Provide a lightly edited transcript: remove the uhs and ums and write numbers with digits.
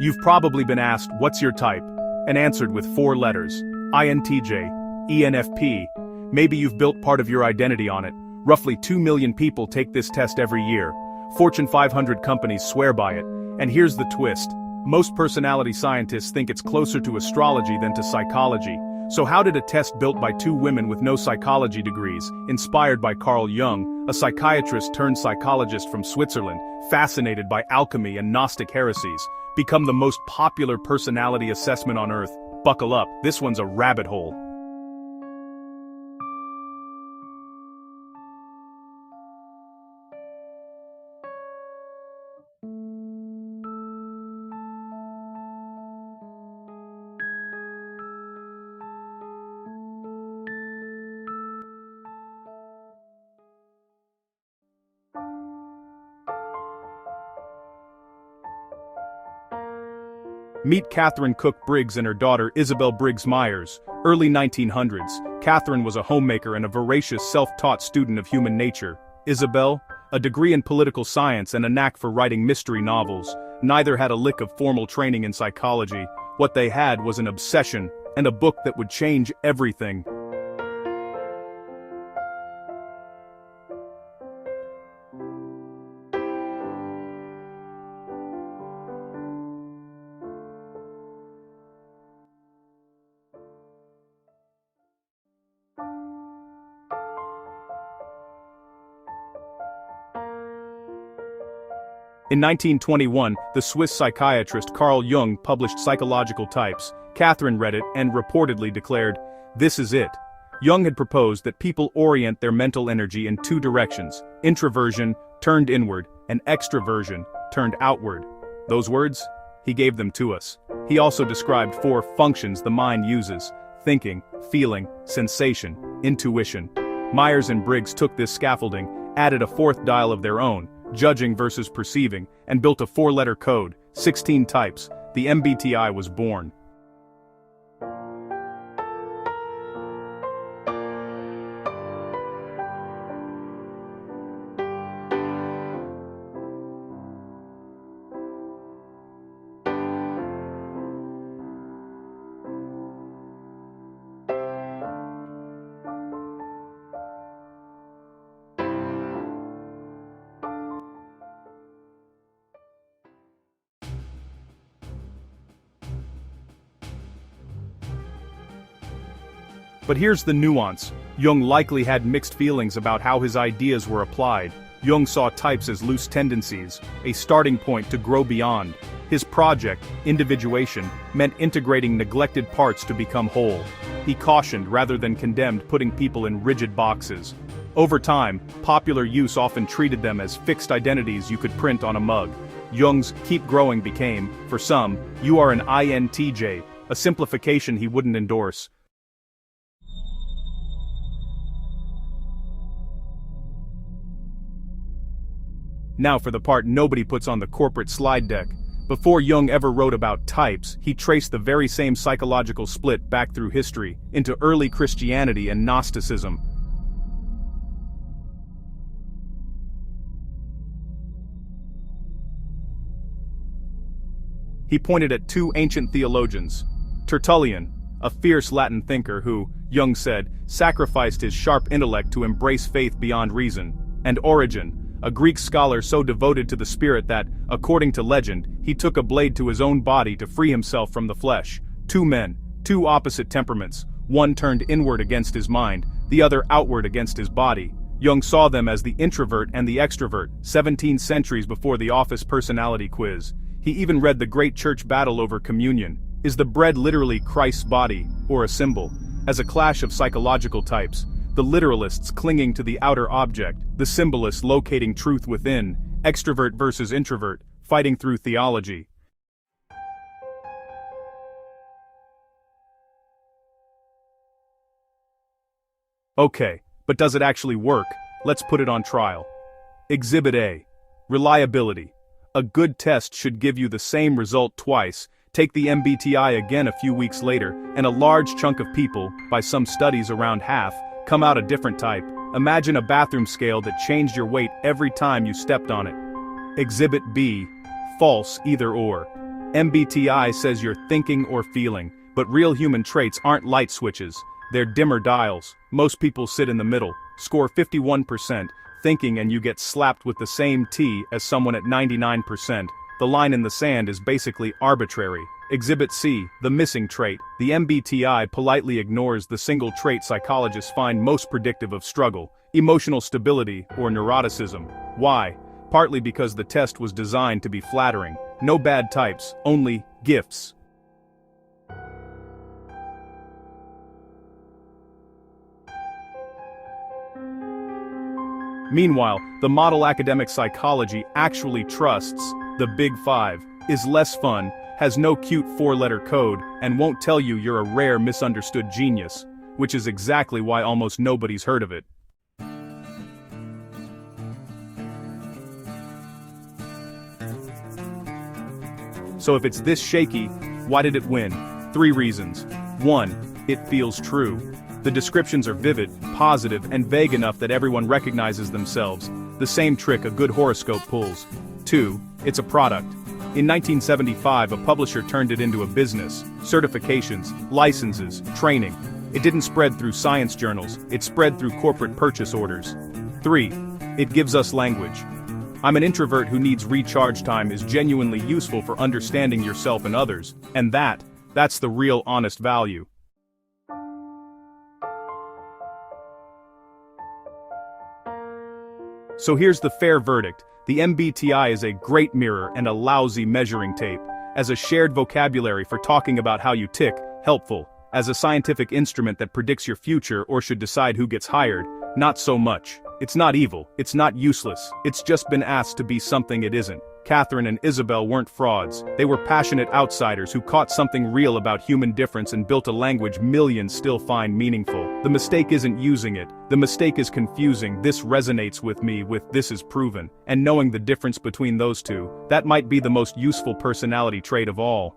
You've probably been asked, what's your type? And answered with 4 letters. INTJ, ENFP. Maybe you've built part of your identity on it. Roughly 2 million people take this test every year. Fortune 500 companies swear by it. And here's the twist. Most personality scientists think it's closer to astrology than to psychology. So how did a test built by 2 women with no psychology degrees, inspired by Carl Jung, a psychiatrist turned psychologist from Switzerland, fascinated by alchemy and Gnostic heresies, become the most popular personality assessment on Earth? Buckle up, this one's a rabbit hole. Meet Katharine Cook Briggs and her daughter Isabel Briggs Myers. Early 1900s, Katharine was a homemaker and a voracious self-taught student of human nature. Isabel, a degree in political science and a knack for writing mystery novels. Neither had a lick of formal training in psychology. What they had was an obsession, and a book that would change everything. In 1921, the Swiss psychiatrist Carl Jung published Psychological Types. Katharine read it and reportedly declared, "This is it." Jung had proposed that people orient their mental energy in 2 directions, introversion, turned inward, and extroversion, turned outward. Those words? He gave them to us. He also described 4 functions the mind uses: thinking, feeling, sensation, intuition. Myers and Briggs took this scaffolding, added a 4th dial of their own, judging versus perceiving, and built a 4-letter code, 16 types. The MBTI was born. But here's the nuance. Jung likely had mixed feelings about how his ideas were applied. Jung saw types as loose tendencies, a starting point to grow beyond. His project, individuation, meant integrating neglected parts to become whole. He cautioned rather than condemned putting people in rigid boxes. Over time, popular use often treated them as fixed identities you could print on a mug. Jung's "keep growing" became, for some, "you are an INTJ," a simplification he wouldn't endorse. Now for the part nobody puts on the corporate slide deck. Before Jung ever wrote about types, he traced the very same psychological split back through history, into early Christianity and Gnosticism. He pointed at 2 ancient theologians. Tertullian, a fierce Latin thinker who, Jung said, sacrificed his sharp intellect to embrace faith beyond reason, and Origen, a Greek scholar so devoted to the spirit that, according to legend, he took a blade to his own body to free himself from the flesh. 2 men, 2 opposite temperaments, one turned inward against his mind, the other outward against his body. Jung saw them as the introvert and the extrovert, 17 centuries before the office personality quiz. He even read the great church battle over communion. Is the bread literally Christ's body, or a symbol? As a clash of psychological types, the literalists clinging to the outer object, the symbolists locating truth within, extrovert versus introvert, fighting through theology. Okay, but does it actually work? Let's put it on trial. Exhibit A. Reliability. A good test should give you the same result twice. Take the MBTI again a few weeks later, and a large chunk of people, by some studies around half, come out a different type. Imagine a bathroom scale that changed your weight every time you stepped on it. Exhibit B. False either or. MBTI says you're thinking or feeling, but real human traits aren't light switches, they're dimmer dials. Most people sit in the middle, score 51%, thinking, and you get slapped with the same T as someone at 99%. The line in the sand is basically arbitrary. Exhibit C, the missing trait. The MBTI politely ignores the single trait psychologists find most predictive of struggle: emotional stability or neuroticism. Why? Partly because the test was designed to be flattering. No bad types, only gifts. Meanwhile, the model academic psychology actually trusts the Big Five, is less fun, has no cute four-letter code, and won't tell you you're a rare misunderstood genius, which is exactly why almost nobody's heard of it. So if it's this shaky, why did it win? 3 reasons. 1. It feels true. The descriptions are vivid, positive, and vague enough that everyone recognizes themselves, the same trick a good horoscope pulls. 2. It's a product. In 1975, a publisher turned it into a business: certifications, licenses, training. It didn't spread through science journals, it spread through corporate purchase orders. 3. It gives us language. I'm an introvert who needs recharge time is genuinely useful for understanding yourself and others, and that's the real honest value. So here's the fair verdict: the MBTI is a great mirror and a lousy measuring tape. As a shared vocabulary for talking about how you tick, helpful. As a scientific instrument that predicts your future or should decide who gets hired, not so much. It's not evil, it's not useless, it's just been asked to be something it isn't. Katharine and Isabel weren't frauds, they were passionate outsiders who caught something real about human difference and built a language millions still find meaningful. The mistake isn't using it, the mistake is confusing "this resonates with me" with "this is proven," and knowing the difference between those two, that might be the most useful personality trait of all.